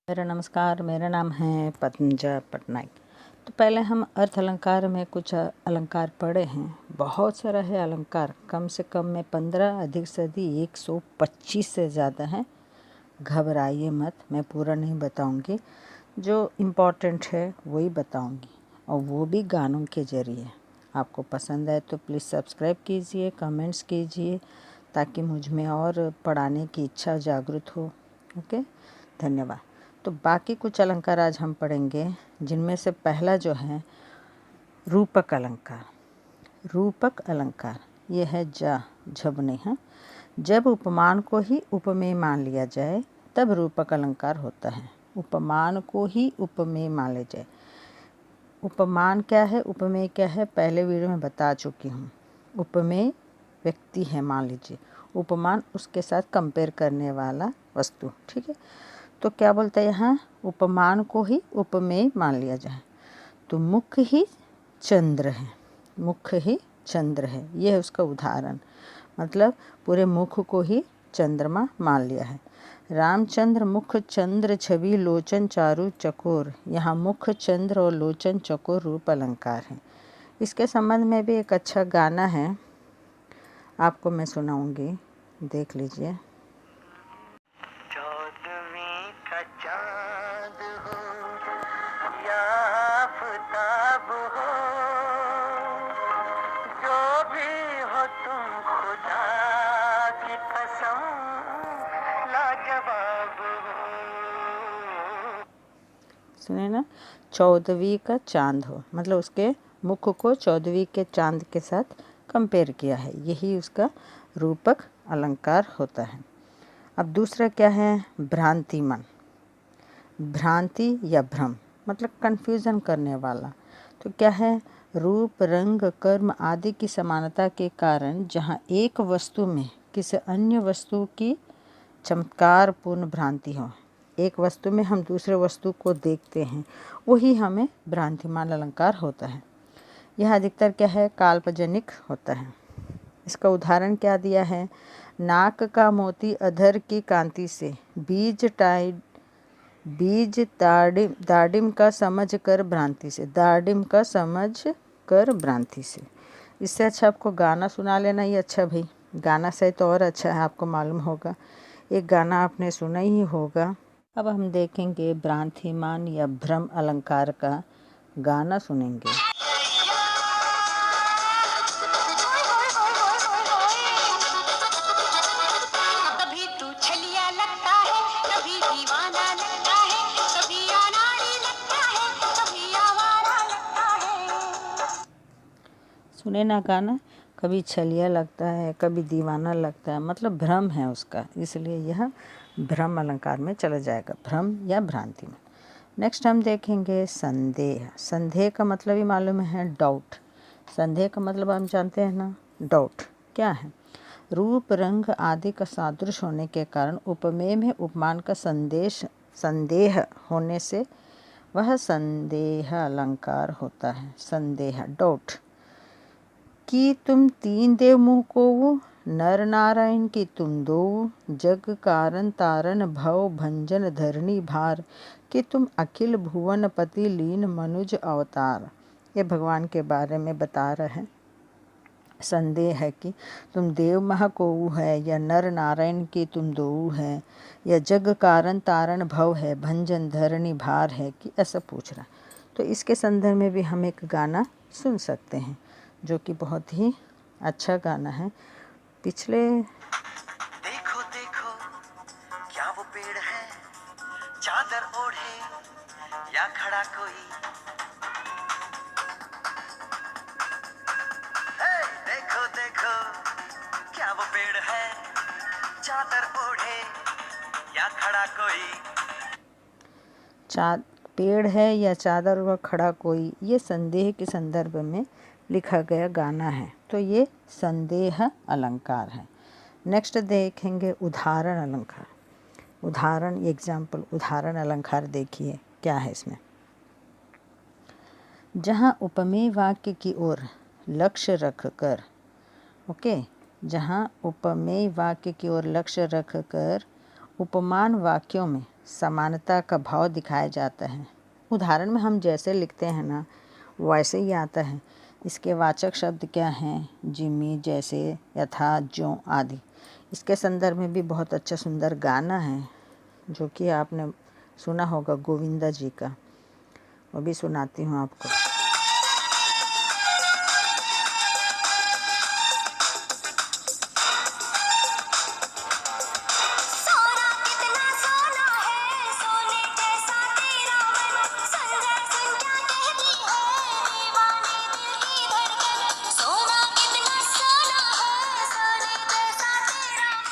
मेरा नमस्कार। मेरा नाम है पतंजा पटनायक। तो पहले हम अर्थ अलंकार में कुछ अलंकार पढ़े हैं। बहुत सारा है अलंकार, कम से कम में 15, अधिक से अधिक 125 से ज़्यादा है। घबराइए मत, मैं पूरा नहीं बताऊंगी, जो इम्पोर्टेंट है वही बताऊंगी, और वो भी गानों के ज़रिए। आपको पसंद आए तो प्लीज़ सब्सक्राइब कीजिए, कमेंट्स कीजिए, ताकि मुझ में और पढ़ाने की इच्छा जागृत हो। ओके, धन्यवाद। तो बाकी कुछ अलंकार आज हम पढ़ेंगे, जिनमें से पहला जो है रूपक अलंकार। रूपक अलंकार ये है जब नहीं है, जब उपमान को ही उपमेय मान लिया जाए तब रूपक अलंकार होता है। उपमान को ही उपमेय मान लिया जाए। उपमान क्या है, उपमेय क्या है, पहले वीडियो में बता चुकी हूँ। उपमेय व्यक्ति है, मान लीजिए। उपमान उसके साथ कंपेयर करने वाला वस्तु, ठीक है। तो क्या बोलते हैं यहाँ, उपमान को ही उपमेय मान लिया जाए। तो मुख ही चंद्र है, मुख ही चंद्र है, यह है उसका उदाहरण। मतलब पूरे मुख को ही चंद्रमा मान लिया है। रामचंद्र मुख चंद्र छवि लोचन चारु चकोर, यहाँ मुख चंद्र और लोचन चकोर रूप अलंकार है। इसके संबंध में भी एक अच्छा गाना है, आपको मैं सुनाऊंगी, देख लीजिए। चौदहवीं का चांद हो या आफताब हो, जो भी हो तुम खुदा की कसम लाजवाब हो। सुने ना, 14वीं का चांद हो, मतलब उसके मुख को 14वीं के चांद के साथ कंपेयर किया है। यही उसका रूपक अलंकार होता है। अब दूसरा क्या है, भ्रांतिमान। भ्रांति या भ्रम मतलब कंफ्यूजन करने वाला। तो क्या है, रूप रंग कर्म आदि की समानता के कारण जहाँ एक वस्तु में किसी अन्य वस्तु की चमत्कारपूर्ण भ्रांति हो। एक वस्तु में हम दूसरे वस्तु को देखते हैं, वही हमें भ्रांतिमान अलंकार होता है। यह अधिकतर क्या है, काल्पनिक होता है। इसका उदाहरण क्या दिया है, नाक का मोती अधर की कांति से, बीज दाडिम का समझ कर भ्रांति से, दाडिम का समझ कर भ्रांति से। इससे अच्छा आपको गाना सुना लेना ही अच्छा भाई। गाना सही तो और अच्छा है, आपको मालूम होगा, एक गाना आपने सुना ही होगा। अब हम देखेंगे भ्रांतिमान या भ्रम अलंकार का गाना सुनेंगे। कभी तू छलिया लगता है, कभी दीवाना लगता है, कभी अनाड़ी लगता है, कभी आवारा लगता है। सुने ना गाना, कभी छलिया लगता है, कभी दीवाना लगता है, मतलब भ्रम है उसका, इसलिए यह भ्रम अलंकार में चला जाएगा, भ्रम या भ्रांति में। नेक्स्ट हम देखेंगे संदेह। संदेह का मतलब ही मालूम है, डाउट। संदेह का मतलब हम जानते हैं ना, डाउट। क्या है, रूप रंग आदि का सादृश्य होने के कारण उपमेय में उपमान का संदेह होने से वह संदेह अलंकार होता है। संदेह, डाउट। कि तुम तीन देव मुँह को, नर नारायण की तुम दो, जग कारण तारण भव भंजन धरणी भार, कि तुम अखिल भुवन पति लीन मनुज अवतार। ये भगवान के बारे में बता रहे हैं। संदेह है कि तुम देव मह को है, या नर नारायण की तुम दो है, या जग कारण तारण भव है, भंजन धरणी भार है, कि ऐसा पूछ रहा। तो इसके संदर्भ में भी हम एक गाना सुन सकते हैं, जो कि बहुत ही अच्छा गाना है। पिछले देखो देखो क्या वो पेड़ है, चादर ओढ़े या खड़ा कोई। हे, देखो देखो क्या वो पेड़ है, चादर ओढ़े या खड़ा कोई। पेड़ है या चादर व खड़ा कोई, ये संदेह के संदर्भ में लिखा गया गाना है। तो ये संदेह अलंकार है। नेक्स्ट देखेंगे उदाहरण अलंकार। उदाहरण, एग्जाम्पल, उदाहरण अलंकार देखिए क्या है इसमें। जहाँ उपमेय वाक्य की ओर लक्ष्य रखकर, ओके, जहाँ उपमेय वाक्य की ओर लक्ष्य रखकर उपमान वाक्यों में समानता का भाव दिखाया जाता है। उदाहरण में हम जैसे लिखते हैं ना वैसे ही आता है। इसके वाचक शब्द क्या हैं? जिम्मी, जैसे, यथा, ज्यों आदि। इसके संदर्भ में भी बहुत अच्छा सुंदर गाना है जो कि आपने सुना होगा गोविंदा जी का, वो भी सुनाती हूँ आपको। सोना कितना सोना है, सोने जैसा तेरा मन, सुन जा सुन क्या कहती है दीवाने दिल की धड़कन। सोना कितना सोना है, सोने जैसा तेरा मन,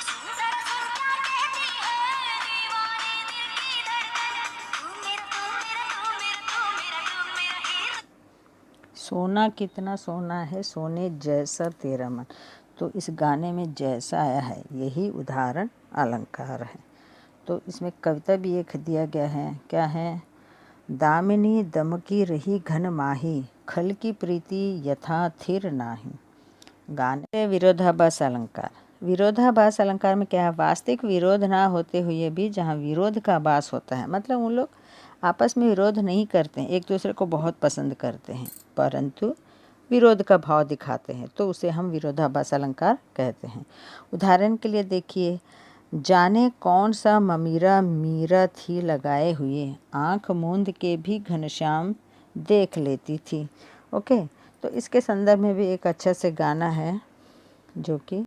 सुन जरा सुन क्या कहती है दीवाने दिल की धड़कन। तू मेरा तू मेरा तू मेरा तू मेरा तू मेरा ही। सोना कितना सोना है, सोने जैसा तेरा मन। तो इस गाने में जैसा आया है यही उदाहरण अलंकार है। तो इसमें कविता भी एक दिया गया है, क्या है? दामिनी दमकी रही घन माही, खल की प्रीति यथा थिर नाही। गाने विरोधाभास अलंकार। विरोधाभास अलंकार में क्या है? वास्तविक विरोध ना होते हुए भी जहाँ विरोध का आभास होता है, मतलब उन लोग आपस में विरोध नहीं करते हैं, एक दूसरे को बहुत पसंद करते हैं परंतु विरोध का भाव दिखाते हैं, तो उसे हम विरोधाभास अलंकार कहते हैं। उदाहरण के लिए देखिए, जाने कौन सा ममीरा मीरा थी लगाए हुए, आँख मूंद के भी घनश्याम देख लेती थी। ओके, तो इसके संदर्भ में भी एक अच्छा से गाना है जो कि ये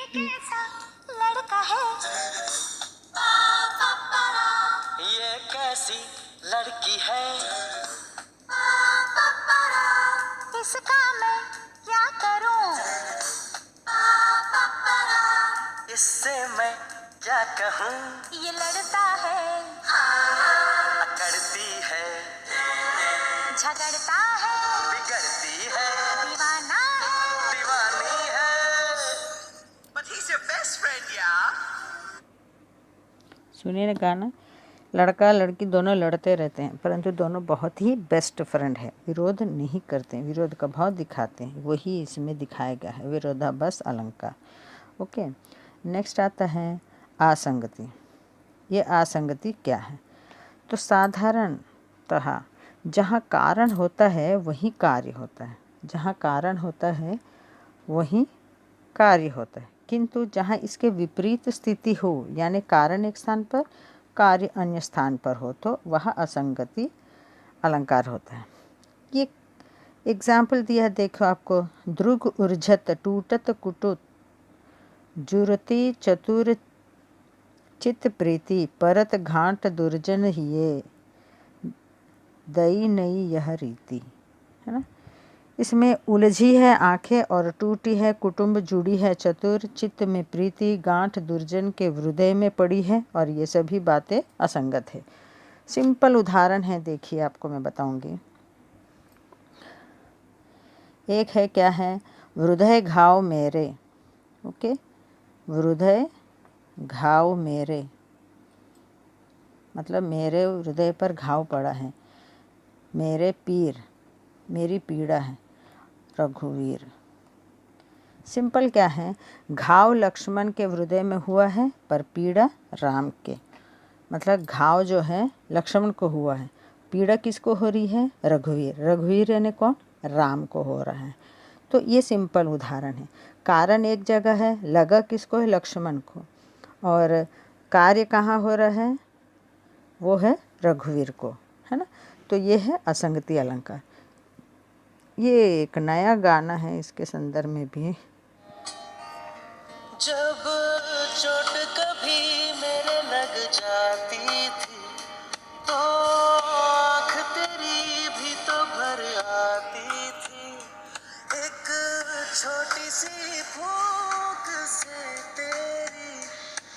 कैसा लड़का है, ये कैसी लड़की है, इसका मैं क्या करूं, इससे मैं क्या कहूँ। ये लड़ता है अकड़ती है, झगड़ता है, बिगड़ती है, दीवाना है। दीवानी है। But he's your best friend, yeah? सुनिए ना गाना। लड़का लड़की दोनों लड़ते रहते हैं परंतु दोनों बहुत ही बेस्ट फ्रेंड है, विरोध नहीं करते हैं, विरोध का भाव दिखाते हैं, वही इसमें दिखाया गया है विरोधाभास अलंकार। ओके, नेक्स्ट आता है असंगति। ये असंगति क्या है? तो साधारणतः जहाँ कारण होता है वहीं कार्य होता है, जहाँ कारण होता है वहीं कार्य होता है, किंतु जहाँ इसके विपरीत स्थिति हो यानी कारण एक स्थान पर कार्य अन्य स्थान पर हो तो वह असंगति अलंकार होता है। ये एग्जाम्पल दिया देखो आपको, ध्रुग उर्झत टूटत कुटुत, जुरती चतुर चित प्रीति, परत घाट दुर्जन हिये, दई नई यह रीति, है ना। इसमें उलझी है आंखें और टूटी है कुटुंब, जुड़ी है चतुर, चित्त में प्रीति, गांठ दुर्जन के हृदय में पड़ी है, और ये सभी बातें असंगत है। सिंपल उदाहरण है, देखिए आपको मैं बताऊंगी। एक है क्या है? हृदय घाव मेरे। ओके, हृदय घाव मेरे मतलब मेरे हृदय पर घाव पड़ा है, मेरे पीर मेरी पीड़ा है, रघुवीर। सिंपल क्या है? घाव लक्ष्मण के हृदय में हुआ है पर पीड़ा राम के, मतलब घाव जो है लक्ष्मण को हुआ है, पीड़ा किसको हो रही है? रघुवीर। रघुवीर यानी कौन? राम को हो रहा है। तो ये सिंपल उदाहरण है। कारण एक जगह है, लगा किसको है? लक्ष्मण को, और कार्य कहाँ हो रहा है? वो है रघुवीर को, है ना। तो ये है असंगति अलंकार। ये एक नया गाना है, इसके संदर्भ में भी जब चोट कभी मेरे लग जाती थी तो आँख तेरी भी तो भर आती थी, एक छोटी सी फूंक से तेरी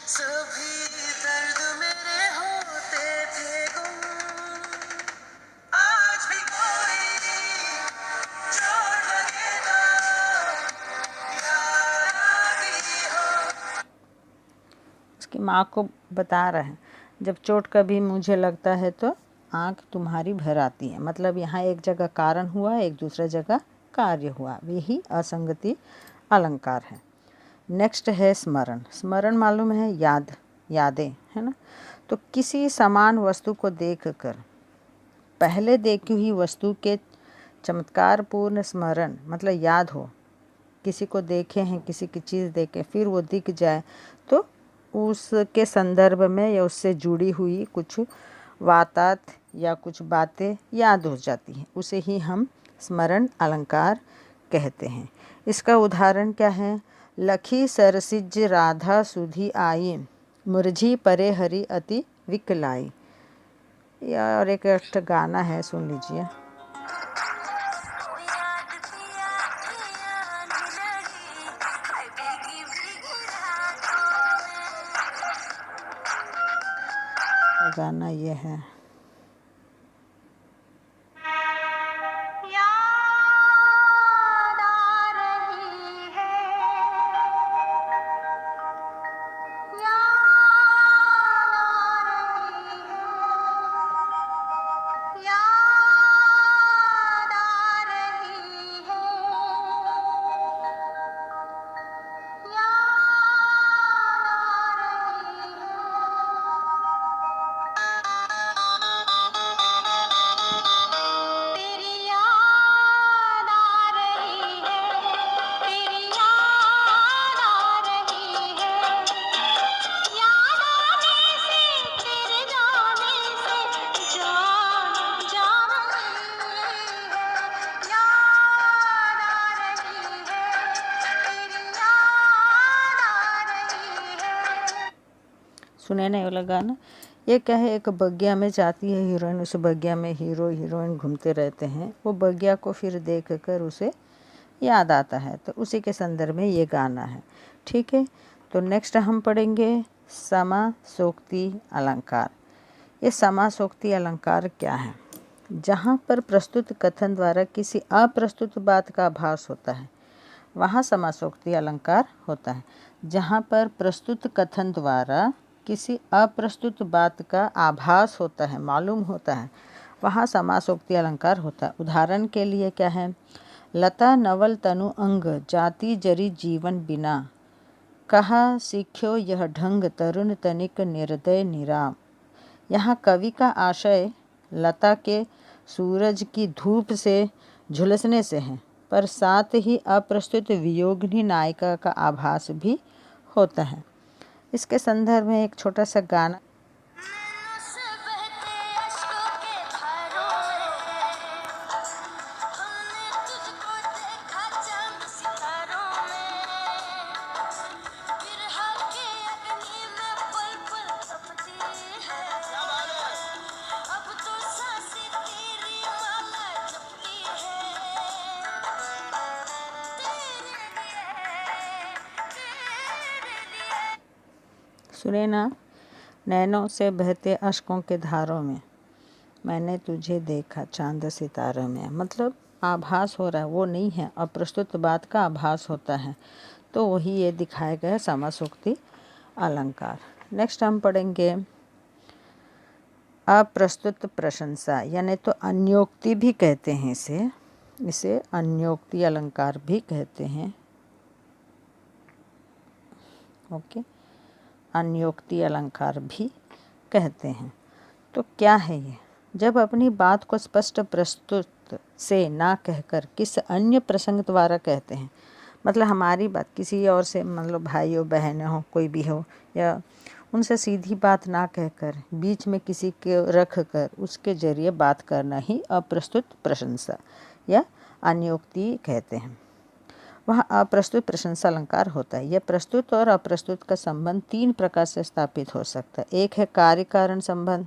सभी दर्द मेरे होते थे गुम। आज भी कोई चोट लगे तो याद आती हो। उसकी माँ को बता रहा है, जब चोट कभी मुझे लगता है तो आँख तुम्हारी भर आती है, मतलब यहाँ एक जगह कारण हुआ, एक दूसरा जगह कार्य हुआ, यही असंगति अलंकार है। नेक्स्ट है स्मरण। स्मरण मालूम है? याद, यादें, है ना। तो किसी समान वस्तु को देखकर पहले देखी हुई वस्तु के चमत्कारपूर्ण स्मरण, मतलब याद हो, किसी को देखे हैं, किसी की चीज़ देखे, फिर वो दिख जाए तो उसके संदर्भ में या उससे जुड़ी हुई कुछ वातात या कुछ बातें याद हो जाती हैं, उसे ही हम स्मरण अलंकार कहते हैं। इसका उदाहरण क्या है? लखी सरसिज राधा सुधी आई, मुरझी परे हरि अति विकलाई। और एक गाना है, सुन लीजिए। गाना ये है। याद आ रही है, याद आ रही है, याद आ रही है, तेरी याद आ रही है, तेरी याद आ रही है, याद आने से तेरे जाने से जान जा रही है, याद आ रही है, तेरी याद आ रही है। सुने नहीं वाला गाना? ये क्या है, एक बगिया में जाती है हीरोइन, उस बगिया में हीरो हीरोइन घूमते रहते हैं, वो बगिया को फिर देख कर उसे याद आता है, तो उसी के संदर्भ में ये गाना है। ठीक है, तो नेक्स्ट हम पढ़ेंगे समासोक्ति अलंकार। ये समासोक्ति अलंकार क्या है? जहाँ पर प्रस्तुत कथन द्वारा किसी अप्रस्तुत बात का आभास होता है वहाँ समासोक्ति अलंकार होता है। जहाँ पर प्रस्तुत कथन द्वारा किसी अप्रस्तुत बात का आभास होता है, मालूम होता है, वहाँ समासोक्ति अलंकार होता है। उदाहरण के लिए क्या है? लता नवल तनु अंग, जाति जरी जीवन बिना, कहा सीख्यो यह ढंग, तरुण तनिक निर्दय निराम। यहाँ कवि का आशय लता के सूरज की धूप से झुलसने से है, पर साथ ही अप्रस्तुत वियोगिनी नायिका का आभास भी होता है। इसके संदर्भ में एक छोटा सा गाना। नैनों से बहते अश्कों के धारों में, हमने तुझको देखा चांद सितारों में, बिरहा के अग्नि में पल पल तपती है, अब तो सांसें तेरी माला जपती है, तेरे लिए। सुने ना? नैनों से बहते अश्कों के धारों में मैंने तुझे देखा चांद सितारों में, मतलब आभास हो रहा है, वो नहीं है, अप्रस्तुत बात का आभास होता है, तो वही ये दिखाया गया है समासोक्ति अलंकार। नेक्स्ट हम पढ़ेंगे अप्रस्तुत प्रशंसा, यानी तो अन्योक्ति भी कहते हैं इसे अन्योक्ति अलंकार भी कहते हैं। ओके, अन्योक्ति अलंकार भी कहते हैं। तो क्या है ये? जब अपनी बात को स्पष्ट प्रस्तुत से ना कहकर किस अन्य प्रसंग द्वारा कहते हैं, मतलब हमारी बात किसी और से, मतलब भाई हो बहन हो कोई भी हो, या उनसे सीधी बात ना कहकर बीच में किसी के रख कर उसके जरिए बात करना ही अप्रस्तुत प्रशंसा या अन्योक्ति कहते हैं। वह अप्रस्तुत प्रशंसा अलंकार होता है। यह प्रस्तुत और अप्रस्तुत का संबंध 3 प्रकार से स्थापित हो सकता है। एक है कार्य कारण संबंध।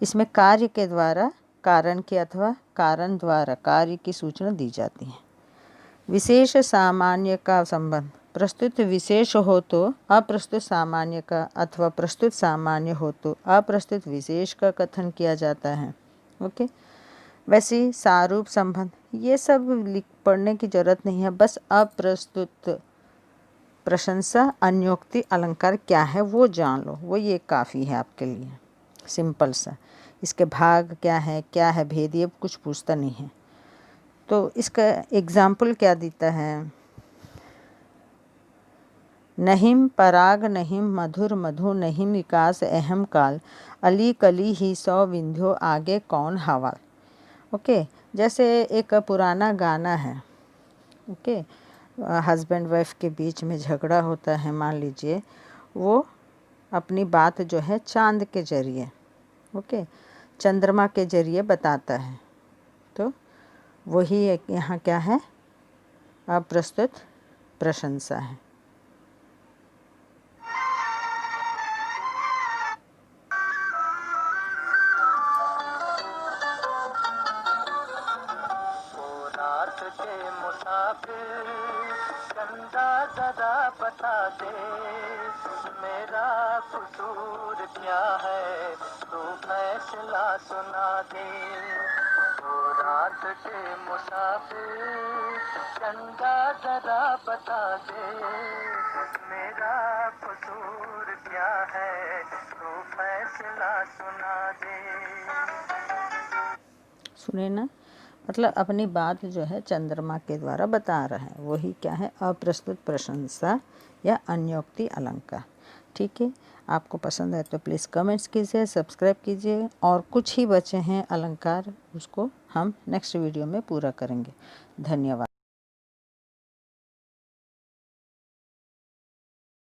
इसमें कार्य के द्वारा कारण की अथवा कारण द्वारा कार्य की सूचना दी जाती है। विशेष सामान्य का संबंध, प्रस्तुत विशेष हो तो अप्रस्तुत सामान्य का, अथवा प्रस्तुत सामान्य हो तो अप्रस्तुत विशेष का कथन किया जाता है। ओके, वैसे सारूप संबंध, ये सब पढ़ने की जरूरत नहीं है, बस अप्रस्तुत प्रशंसा अन्योक्ति अलंकार क्या है वो जान लो, वो ये काफ़ी है आपके लिए, सिंपल सा। इसके भाग क्या है भेद, ये कुछ पूछता नहीं है। तो इसका एग्जाम्पल क्या देता है? नहिम पराग नहिम मधुर मधु नहिम विकास अहम काल, अली कली ही सौ विंध्यो आगे कौन हवाल। ओके, जैसे एक पुराना गाना है। ओके, हस्बैंड वाइफ के बीच में झगड़ा होता है, मान लीजिए, वो अपनी बात जो है चांद के जरिए, ओके, चंद्रमा के जरिए बताता है। तो वही यहाँ क्या है, अप्रस्तुत प्रशंसा है। रात के मुसाफिर चंदा जरा बता दे, मेरा कसूर क्या है तू फैसला सुना दे। ओ रात के मुसाफिर चंदा जरा बता दे, मेरा कसूर क्या है तू फैसला सुना दे। सुने ना, मतलब अपनी बात जो है चंद्रमा के द्वारा बता रहा है। वही क्या है, अप्रस्तुत प्रशंसा या अन्योक्ति अलंकार। ठीक है, आपको पसंद है तो प्लीज़ कमेंट्स कीजिए, सब्सक्राइब कीजिए। और कुछ ही बचे हैं अलंकार, उसको हम नेक्स्ट वीडियो में पूरा करेंगे। धन्यवाद।